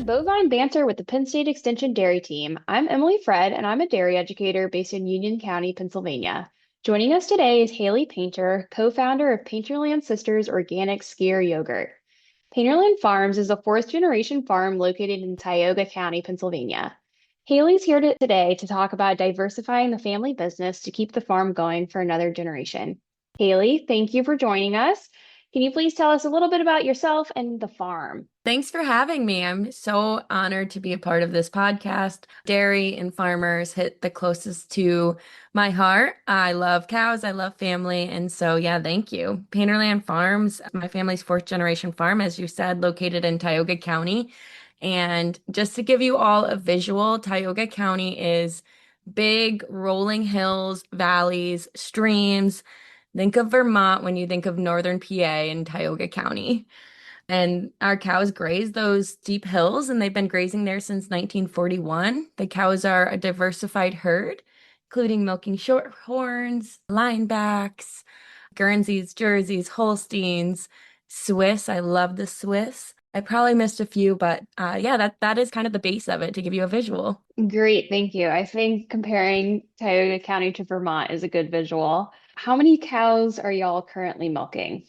Bovine Banter with the Penn State Extension Dairy Team. I'm Emily Fread, and I'm a dairy educator based in Union County, Pennsylvania. Joining us today is Hayley Painter, co-founder of Painterland Sisters Organic Skyr Yogurt. Painterland Farms is a fourth-generation farm located in Tioga County, Pennsylvania. Hayley's here today to talk about diversifying the family business to keep the farm going for another generation. Hayley, thank you for joining us. Can you please tell us a little bit about yourself and the farm? Thanks for having me. I'm so honored to be a part of this podcast. Dairy and farmers hit the closest to my heart. I love cows, I love family. And so, yeah, thank you. Painterland Farms, my family's fourth generation farm, as you said, located in Tioga County. And just to give you all a visual, Tioga County is big rolling hills, valleys, streams. Think of Vermont when you think of northern PA and Tioga County. And our cows graze those steep hills, and they've been grazing there since 1941. The cows are a diversified herd, including milking shorthorns, linebacks, Guernseys, Jerseys, Holsteins, Swiss. I love the Swiss. I probably missed a few, but yeah, that is kind of the base of it to give you a visual. Great, thank you. I think comparing Tioga County to Vermont is a good visual. How many cows are y'all currently milking?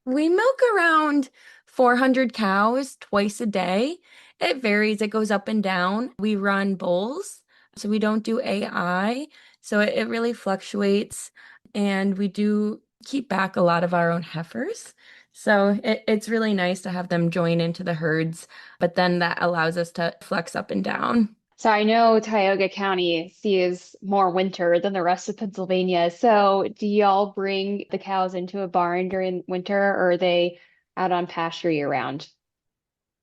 We milk around 400 cows twice a day. It varies, it goes up and down. We run bulls, so we don't do AI. So it really fluctuates. And we do keep back a lot of our own heifers. So it's really nice to have them join into the herds, but then that allows us to flex up and down. So I know Tioga County sees more winter than the rest of Pennsylvania. So do y'all bring the cows into a barn during winter, or are they out on pasture year round?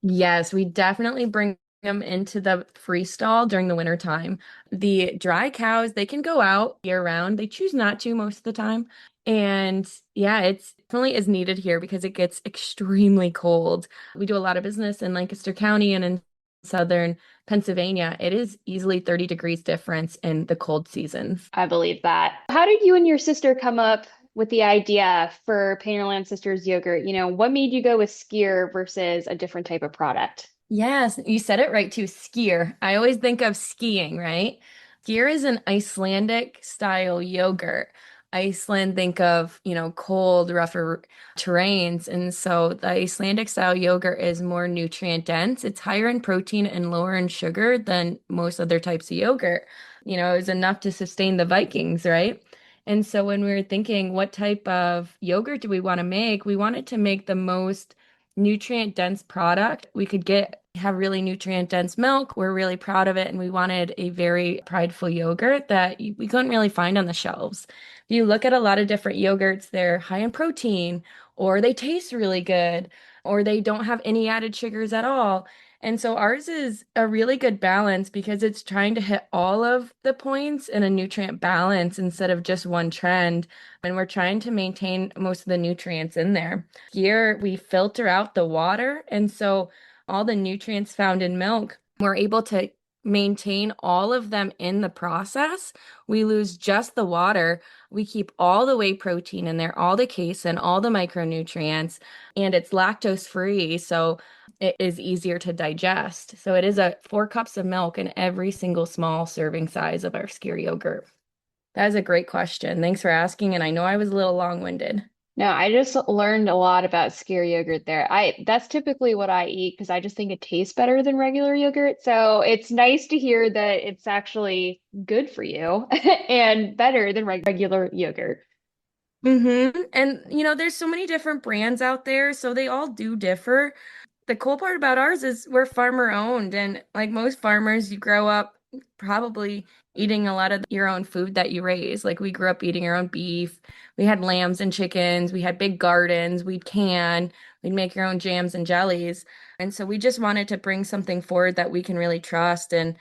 Yes, we definitely bring them into the free stall during the winter time. The dry cows, they can go out year round. They choose not to most of the time. And yeah, it's definitely is needed here because it gets extremely cold. We do a lot of business in Lancaster County and in southern Pennsylvania. It is easily 30 degrees difference in the cold seasons. I believe that. How did you and your sister come up with the idea for Painterland Sisters yogurt? What made you go with skyr versus a different type of product? Yes, you said it right too. Skier. I always think of skiing, right? Skier is an Icelandic style yogurt. Iceland, think of, cold, rougher terrains. And so the Icelandic style yogurt is more nutrient dense. It's higher in protein and lower in sugar than most other types of yogurt. It was enough to sustain the Vikings, right? And so when we were thinking what type of yogurt do we want to make, we wanted to make the most nutrient dense product we could get, have really nutrient dense milk. We're really proud of it, and we wanted a very prideful yogurt that we couldn't really find on the shelves. If you look at a lot of different yogurts, they're high in protein, or they taste really good, or they don't have any added sugars at all. And so ours is a really good balance because it's trying to hit all of the points in a nutrient balance instead of just one trend. And we're trying to maintain most of the nutrients in there. Here, we filter out the water. And so all the nutrients found in milk, we're able to maintain all of them in the process. We lose just the water. We keep all the whey protein in there, all the casein, all the micronutrients, and it's lactose free. So it is easier to digest. So it is a 4 cups of milk in every single small serving size of our Skyr yogurt. That is a great question. Thanks for asking. And I know I was a little long-winded. No, I just learned a lot about skyr yogurt there. That's typically what I eat because I just think it tastes better than regular yogurt. So it's nice to hear that it's actually good for you and better than regular yogurt. And there's so many different brands out there, so they all do differ. The cool part about ours is we're farmer owned, and like most farmers, you grow up probably eating a lot of your own food that you raise. Like we grew up eating our own beef. We had lambs and chickens. We had big gardens. We'd make your own jams and jellies. And so we just wanted to bring something forward that we can really trust and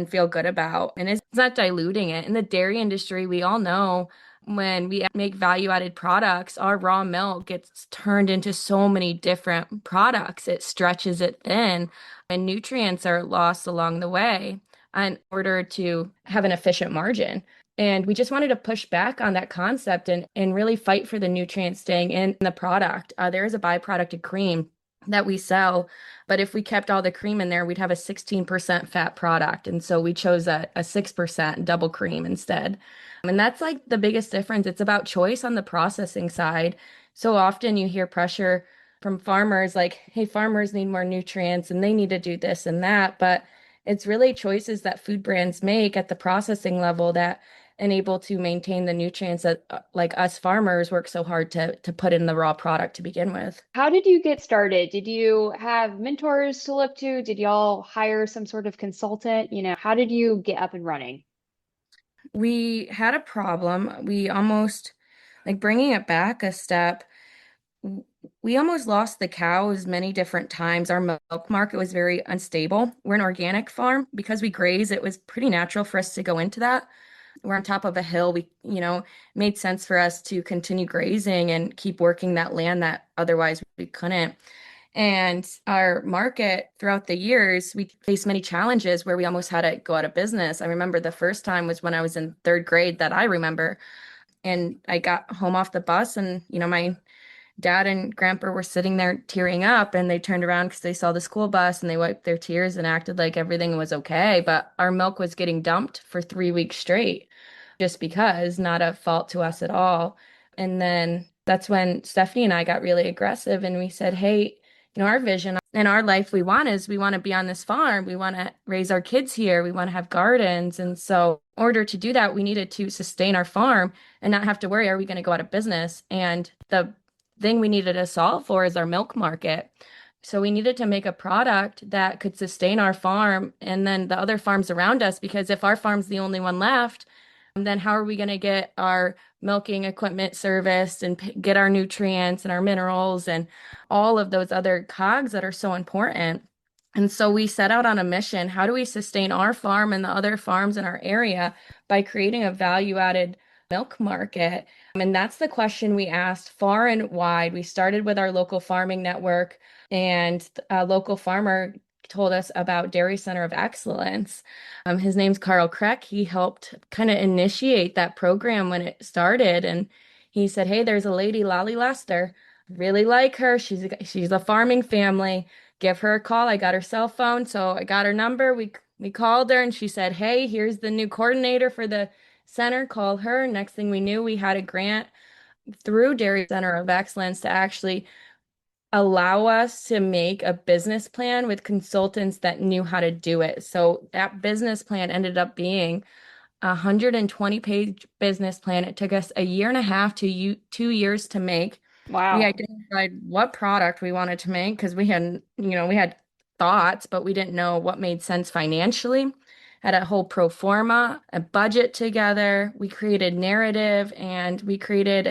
feel good about. And it's not diluting it. In the dairy industry, we all know when we make value added products, our raw milk gets turned into so many different products. It stretches it thin, and nutrients are lost along the way in order to have an efficient margin. And we just wanted to push back on that concept and really fight for the nutrients staying in the product. There is a byproduct of cream that we sell. But if we kept all the cream in there, we'd have a 16% fat product. And so we chose a 6% double cream instead. And that's like the biggest difference. It's about choice on the processing side. So often you hear pressure from farmers like, hey, farmers need more nutrients and they need to do this and that. But it's really choices that food brands make at the processing level that enable to maintain the nutrients that like us farmers work so hard to put in the raw product to begin with. How did you get started? Did you have mentors to look to? Did y'all hire some sort of consultant? How did you get up and running? We had a problem. We almost, like bringing it back a step, w- we almost lost the cows many different times. Our milk market was very unstable. We're an organic farm. Because we graze, it was pretty natural for us to go into that. We're on top of a hill. Made sense for us to continue grazing and keep working that land that otherwise we couldn't. And our market throughout the years, we faced many challenges where we almost had to go out of business. I remember the first time was when I was in third grade that I remember. And I got home off the bus, and my dad and grandpa were sitting there tearing up, and they turned around because they saw the school bus and they wiped their tears and acted like everything was okay. But our milk was getting dumped for 3 weeks straight just because, not a fault to us at all. And then that's when Stephanie and I got really aggressive and we said, hey, our vision and our life we want is we want to be on this farm. We want to raise our kids here. We want to have gardens. And so, in order to do that, we needed to sustain our farm and not have to worry, are we going to go out of business? And the thing we needed to solve for is our milk market. So we needed to make a product that could sustain our farm and then the other farms around us, because if our farm's the only one left, then how are we going to get our milking equipment serviced and get our nutrients and our minerals and all of those other cogs that are so important? And so we set out on a mission. How do we sustain our farm and the other farms in our area by creating a value-added milk market? And that's the question we asked far and wide. We started with our local farming network, and a local farmer told us about Dairy Center of Excellence. His name's Carl Kreck. He helped kind of initiate that program when it started. And he said, hey, there's a lady, Lolly Lester. Really like her. She's a farming family. Give her a call. I got her cell phone, so I got her number. We called her and she said, hey, here's the new coordinator for the center. Call her. Next thing we knew, we had a grant through Dairy Center of Excellence to actually allow us to make a business plan with consultants that knew how to do it. So that business plan ended up being a 120-page business plan. It took us a year and a half to 2 years to make. We Wow. identified what product we wanted to make because we had thoughts, but we didn't know what made sense financially. Had a whole pro forma, a budget together. We created narrative, and we created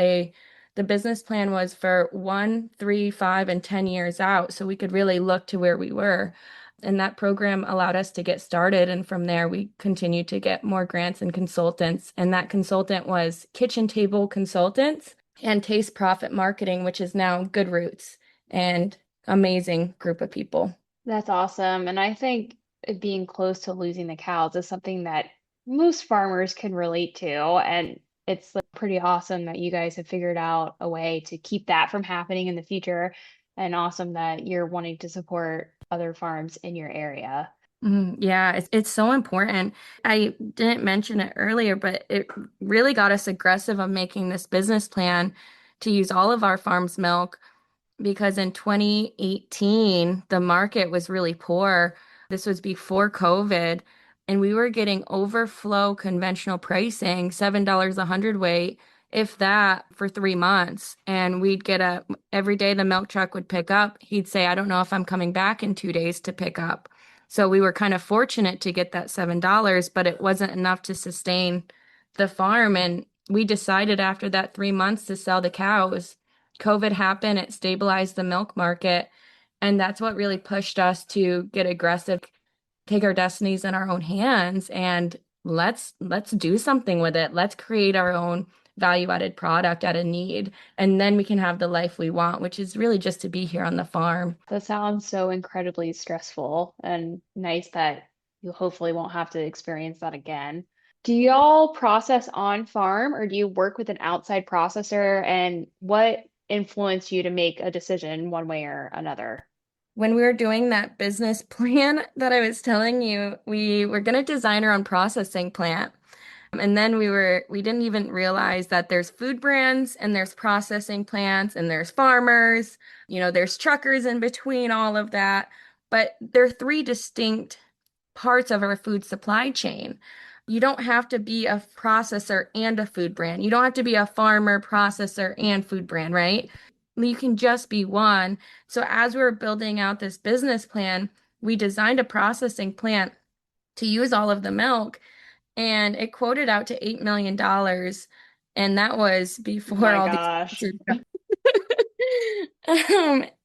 the business plan was for 1, 3, 5, and 10 years out. So we could really look to where we were. And that program allowed us to get started. And from there, we continued to get more grants and consultants. And that consultant was Kitchen Table Consultants and Taste Profit Marketing, which is now Good Roots, and amazing group of people. That's awesome. And I think it being close to losing the cows is something that most farmers can relate to. And it's like pretty awesome that you guys have figured out a way to keep that from happening in the future. And awesome that you're wanting to support other farms in your area. Yeah, it's so important. I didn't mention it earlier, but it really got us aggressive on making this business plan to use all of our farm's milk, because in 2018, the market was really poor. This was before COVID, and we were getting overflow conventional pricing, $7 a hundredweight, if that, for 3 months. And every day the milk truck would pick up, he'd say, I don't know if I'm coming back in 2 days to pick up. So we were kind of fortunate to get that $7, but it wasn't enough to sustain the farm. And we decided after that 3 months to sell the cows. COVID happened, it stabilized the milk market, and that's what really pushed us to get aggressive, take our destinies in our own hands, and let's do something with it. Let's create our own value-added product at a need, and then we can have the life we want, which is really just to be here on the farm. That sounds so incredibly stressful and nice that you hopefully won't have to experience that again. Do y'all process on farm or do you work with an outside processor? And what influenced you to make a decision one way or another? when we were doing that business plan that I was telling you, we were going to design our own processing plant. And then we didn't even realize that there's food brands and there's processing plants and there's farmers, there's truckers in between all of that. But there are three distinct parts of our food supply chain. You don't have to be a processor and a food brand. You don't have to be a farmer, processor, and food brand, right? You can just be one. So as we were building out this business plan, we designed a processing plant to use all of the milk, and it quoted out to $8 million. And that was before My all these gosh. sponsors got-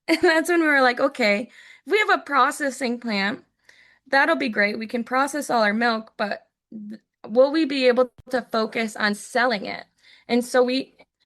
and that's when we were like, okay, if we have a processing plant, that'll be great. We can process all our milk, but will we be able to focus on selling it? And so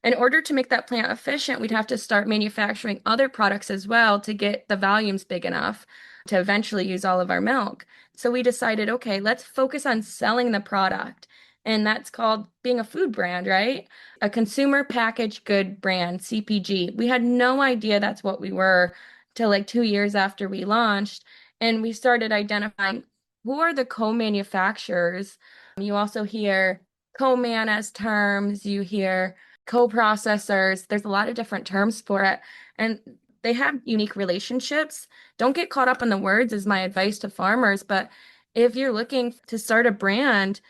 in order to make that plant efficient, we'd have to start manufacturing other products as well to get the volumes big enough to eventually use all of our milk. So we decided, okay, let's focus on selling the product. And that's called being a food brand, right? A consumer packaged good brand, CPG. We had no idea that's what we were till like 2 years after we launched. And we started identifying who are the co-manufacturers. You also hear co-man as terms, you hear co-processors. There's a lot of different terms for it. And they have unique relationships. Don't get caught up in the words, is my advice to farmers. But if you're looking to start a brand,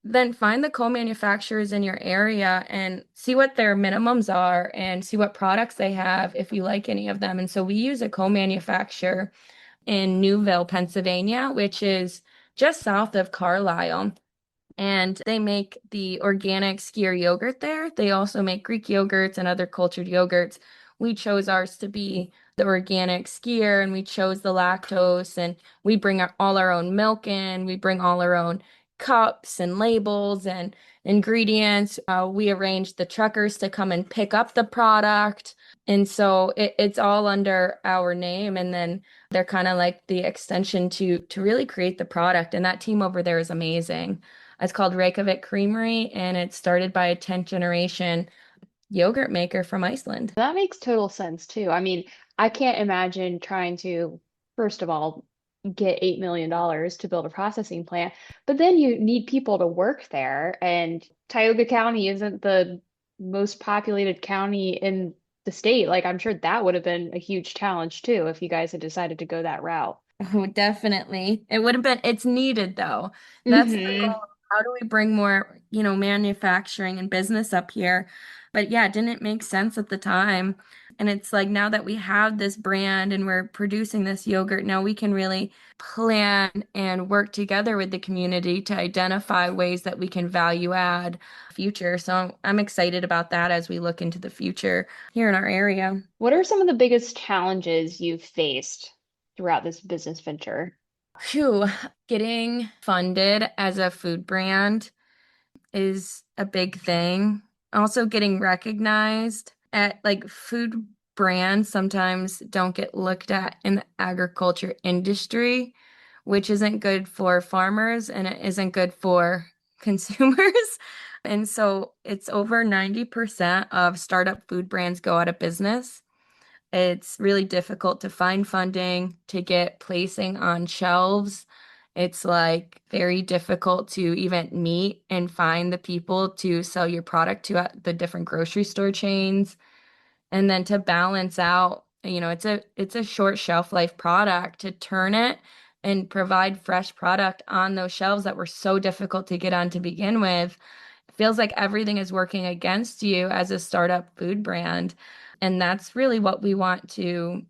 then find the co-manufacturers in your area and see what their minimums are and see what products they have if you like any of them. And so we use a co-manufacturer in Newville, Pennsylvania, which is just south of Carlisle. And they make the organic Skyr yogurt there. They also make Greek yogurts and other cultured yogurts. We chose ours to be the organic Skyr, and we chose the lactose, and we bring all our own milk in. We bring all our own cups and labels and ingredients. We arrange the truckers to come and pick up the product. And so it's all under our name. And then they're kind of like the extension to really create the product. And that team over there is amazing. It's called Reykjavik Creamery, and it's started by a 10th generation yogurt maker from Iceland. That makes total sense too. I mean, I can't imagine trying to, first of all, get $8 million to build a processing plant, but then you need people to work there. And Tioga County isn't the most populated county in the state. Like, I'm sure that would have been a huge challenge too if you guys had decided to go that route. Oh, definitely. It would have been, it's needed though. That's the Hmm. goal. How do we bring more, manufacturing and business up here? But yeah, it didn't make sense at the time. And it's like now that we have this brand and we're producing this yogurt, now we can really plan and work together with the community to identify ways that we can value add future. So I'm excited about that as we look into the future here in our area. What are some of the biggest challenges you've faced throughout this business venture? Phew, getting funded as a food brand is a big thing. Also, getting recognized at like food brands sometimes don't get looked at in the agriculture industry, which isn't good for farmers and it isn't good for consumers. And so it's over 90% of startup food brands go out of business. It's really difficult to find funding to get placing on shelves. It's like very difficult to even meet and find the people to sell your product to at the different grocery store chains. And then to balance out, it's a short shelf life product to turn it and provide fresh product on those shelves that were so difficult to get on to begin with. It feels like everything is working against you as a startup food brand. And that's really what we want to,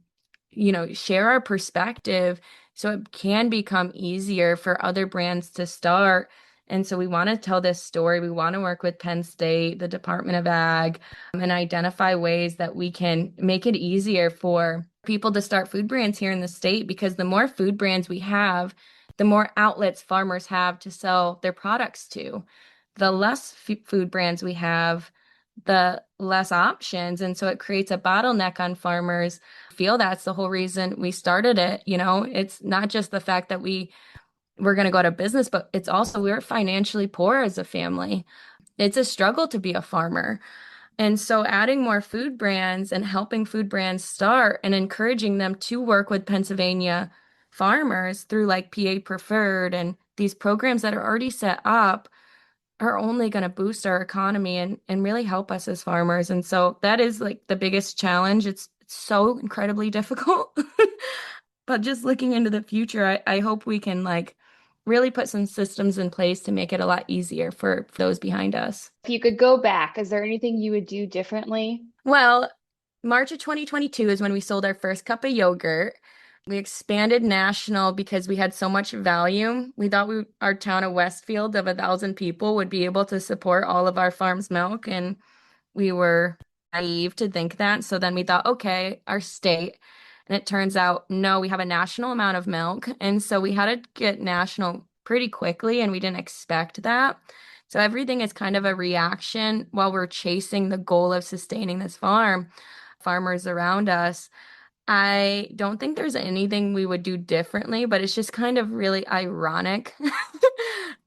share our perspective so it can become easier for other brands to start. And so we want to tell this story. We want to work with Penn State, the Department of Ag, and identify ways that we can make it easier for people to start food brands here in the state because the more food brands we have, the more outlets farmers have to sell their products to. The less food brands we have, the less options. And so it creates a bottleneck on farmers. I feel that's the whole reason we started it. It's not just the fact that we're going to go out of business, but it's also we're financially poor as a family. It's a struggle to be a farmer. And so adding more food brands and helping food brands start and encouraging them to work with Pennsylvania farmers through like PA Preferred and these programs that are already set up are only going to boost our economy and really help us as farmers. And so that is like the biggest challenge. It's so incredibly difficult. But just looking into the future, I hope we can like really put some systems in place to make it a lot easier for those behind us. If you could go back, is there anything you would do differently? Well, March of 2022 is when we sold our first cup of yogurt. We expanded national because we had so much volume. We thought our town of Westfield of 1,000 people would be able to support all of our farm's milk, and we were naive to think that. So then we thought, okay, our state. And it turns out, no, we have a national amount of milk. And so we had to get national pretty quickly, and we didn't expect that. So everything is kind of a reaction while we're chasing the goal of sustaining this farm, farmers around us. I don't think there's anything we would do differently, but it's just kind of really ironic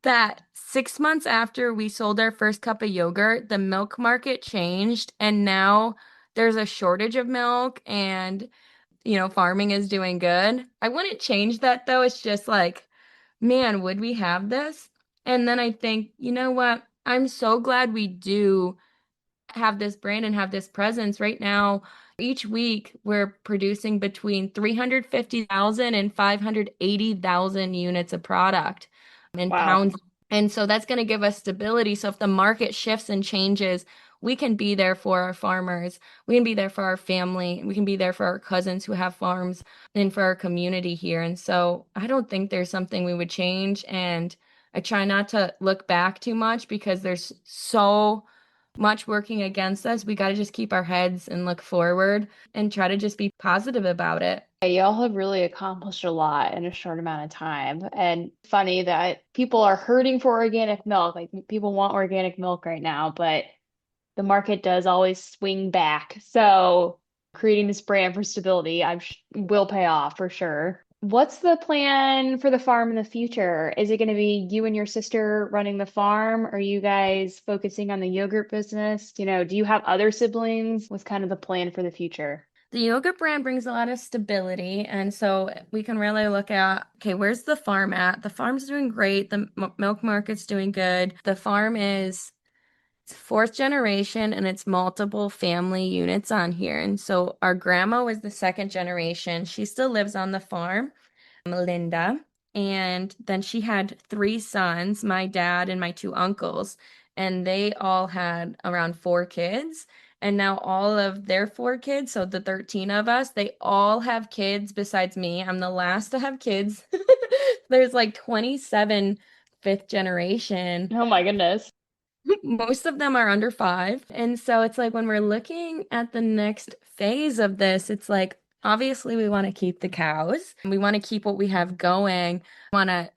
that 6 months after we sold our first cup of yogurt, the milk market changed, and now there's a shortage of milk and, farming is doing good. I wouldn't change that though. It's just like, man, would we have this? And then I think, you know what? I'm so glad we do have this brand and have this presence right now. Each week, we're producing between 350,000 and 580,000 units of product in Wow. pounds. And so that's going to give us stability. So if the market shifts and changes, we can be there for our farmers. We can be there for our family. We can be there for our cousins who have farms and for our community here. And so I don't think there's something we would change. And I try not to look back too much because there's so much working against us. We got to just keep our heads and look forward and try to just be positive about it. Y'all have really accomplished a lot in a short amount of time. And funny that people are hurting for organic milk. Like people want organic milk right now, but the market does always swing back. So creating this brand for stability, will pay off for sure. What's the plan for the farm in the future? Is it going to be you and your sister running the farm? Are you guys focusing on the yogurt business? Do you have other siblings? What's kind of the plan for the future? The yogurt brand brings a lot of stability. And so we can really look at, okay, where's the farm at? The farm's doing great. The milk market's doing good. The farm is fourth generation and it's multiple family units on here. And so our grandma was the second generation. She still lives on the farm, Melinda. And then she had three sons, my dad and my two uncles, and they all had around four kids. And now all of their four kids, so the 13 of us, they all have kids besides me. I'm the last to have kids. There's like 27 fifth generation. Oh my goodness. Most of them are under 5. And so it's like when we're looking at the next phase of this, it's like obviously we want to keep the cows. We want to keep what we have going. We want to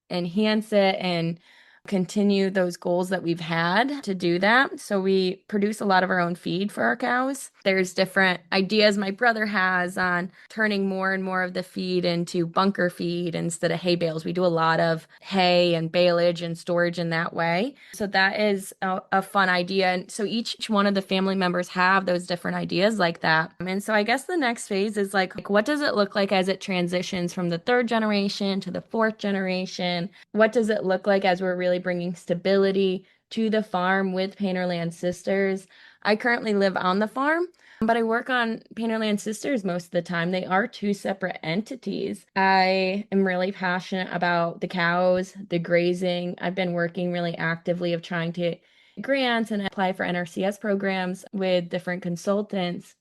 enhance it and continue those goals that we've had to do that. So we produce a lot of our own feed for our cows. There's different ideas my brother has on turning more and more of the feed into bunker feed instead of hay bales. We do a lot of hay and baleage and storage in that way. So that is a fun idea. And so each one of the family members have those different ideas like that. And so I guess the next phase is like what does it look like as it transitions from the third generation to the fourth generation? What does it look like as we're really bringing stability to the farm with Painterland Sisters? I currently live on the farm, but I work on Painterland Sisters most of the time. They are two separate entities. I am really passionate about the cows, the grazing. I've been working really actively of trying to get grants and apply for NRCS programs with different consultants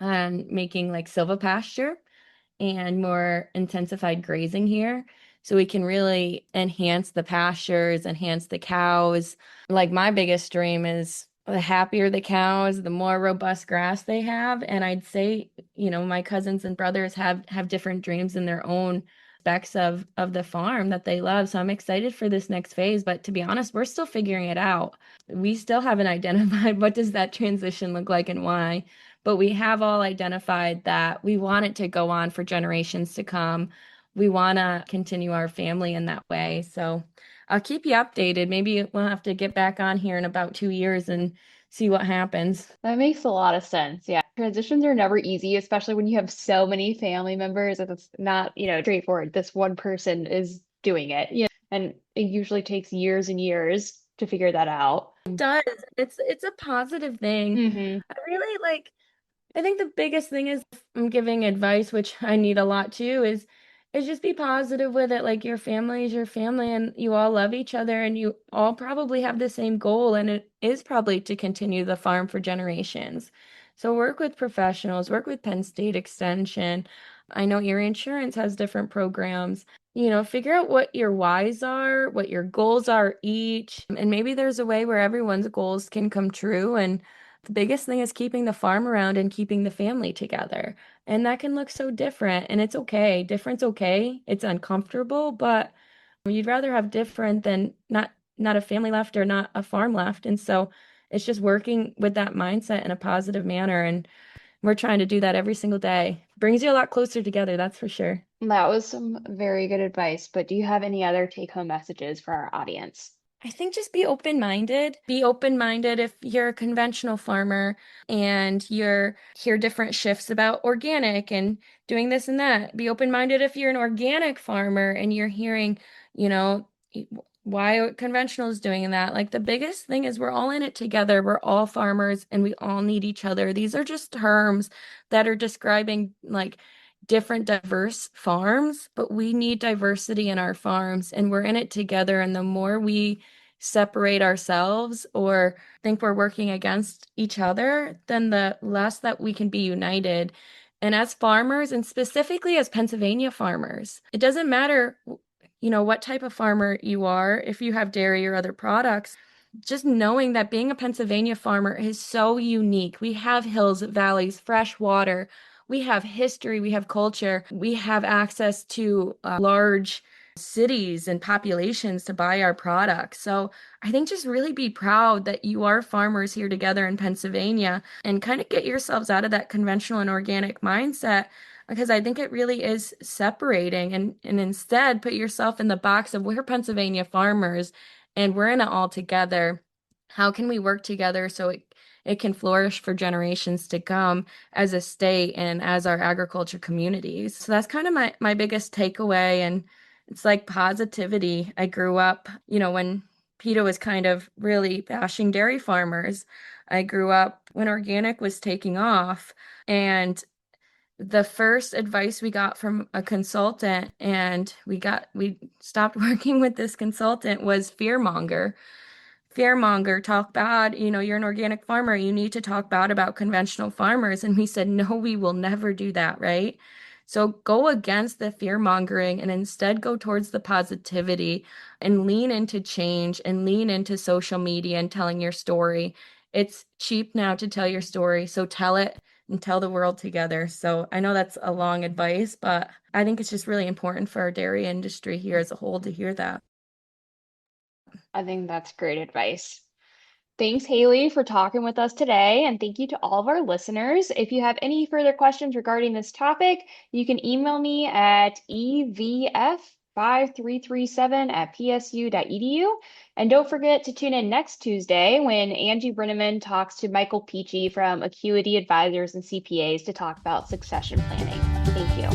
on making like silvopasture and more intensified grazing here. So we can really enhance the pastures, enhance the cows. Like my biggest dream is the happier the cows, the more robust grass they have. And I'd say, my cousins and brothers have different dreams in their own aspects of the farm that they love. So I'm excited for this next phase. But to be honest, we're still figuring it out. We still haven't identified what does that transition look like and why. But we have all identified that we want it to go on for generations to come. We want to continue our family in that way. So I'll keep you updated. Maybe we'll have to get back on here in about 2 years and see what happens. That makes a lot of sense. Yeah. Transitions are never easy, especially when you have so many family members and it's not, straightforward. This one person is doing it. Yeah. And it usually takes years and years to figure that out. It does. It's a positive thing. Hmm. I really like I think the biggest thing is I'm giving advice, which I need a lot too, is just be positive with it. Like your family is your family and you all love each other and you all probably have the same goal and it is probably to continue the farm for generations. So work with professionals, work with Penn State Extension. I know your insurance has different programs. Figure out what your whys are, what your goals are each, and maybe there's a way where everyone's goals can come true and the biggest thing is keeping the farm around and keeping the family together. And that can look so different, and it's okay. Different's okay. It's uncomfortable, but you'd rather have different than not a family left or not a farm left. And so it's just working with that mindset in a positive manner. And we're trying to do that every single day. Brings you a lot closer together, that's for sure. That was some very good advice, but do you have any other take-home messages for our audience? I think just be open-minded. Be open-minded if you're a conventional farmer and you're hear different shifts about organic and doing this and that. Be open-minded if you're an organic farmer and you're hearing, you know, why conventional is doing that. Like the biggest thing is we're all in it together. We're all farmers and we all need each other. These are just terms that are describing like different diverse farms, but we need diversity in our farms and we're in it together. And the more we separate ourselves or think we're working against each other, then the less that we can be united. And as farmers, and specifically as Pennsylvania farmers, it doesn't matter, what type of farmer you are, if you have dairy or other products, just knowing that being a Pennsylvania farmer is so unique. We have hills, valleys, fresh water. We have history, we have culture, we have access to large cities and populations to buy our products. So I think just really be proud that you are farmers here together in Pennsylvania and kind of get yourselves out of that conventional and organic mindset because I think it really is separating and instead put yourself in the box of we're Pennsylvania farmers and we're in it all together. How can we work together so it can flourish for generations to come as a state and as our agriculture communities? So that's kind of my biggest takeaway. And it's like positivity. I grew up, when PETA was kind of really bashing dairy farmers. I grew up when organic was taking off. And the first advice we got from a consultant and we stopped working with this consultant was fearmonger, talk bad, you're an organic farmer, you need to talk bad about conventional farmers. And we said, no, we will never do that, right? So go against the fear mongering and instead go towards the positivity and lean into change and lean into social media and telling your story. It's cheap now to tell your story, so tell it and tell the world together. So I know that's a long advice, but I think it's just really important for our dairy industry here as a whole to hear that. I think that's great advice. Thanks, Haley, for talking with us today. And thank you to all of our listeners. If you have any further questions regarding this topic, you can email me at evf5337@psu.edu. And don't forget to tune in next Tuesday when Angie Brenneman talks to Michael Peachy from Acuity Advisors and CPAs to talk about succession planning. Thank you.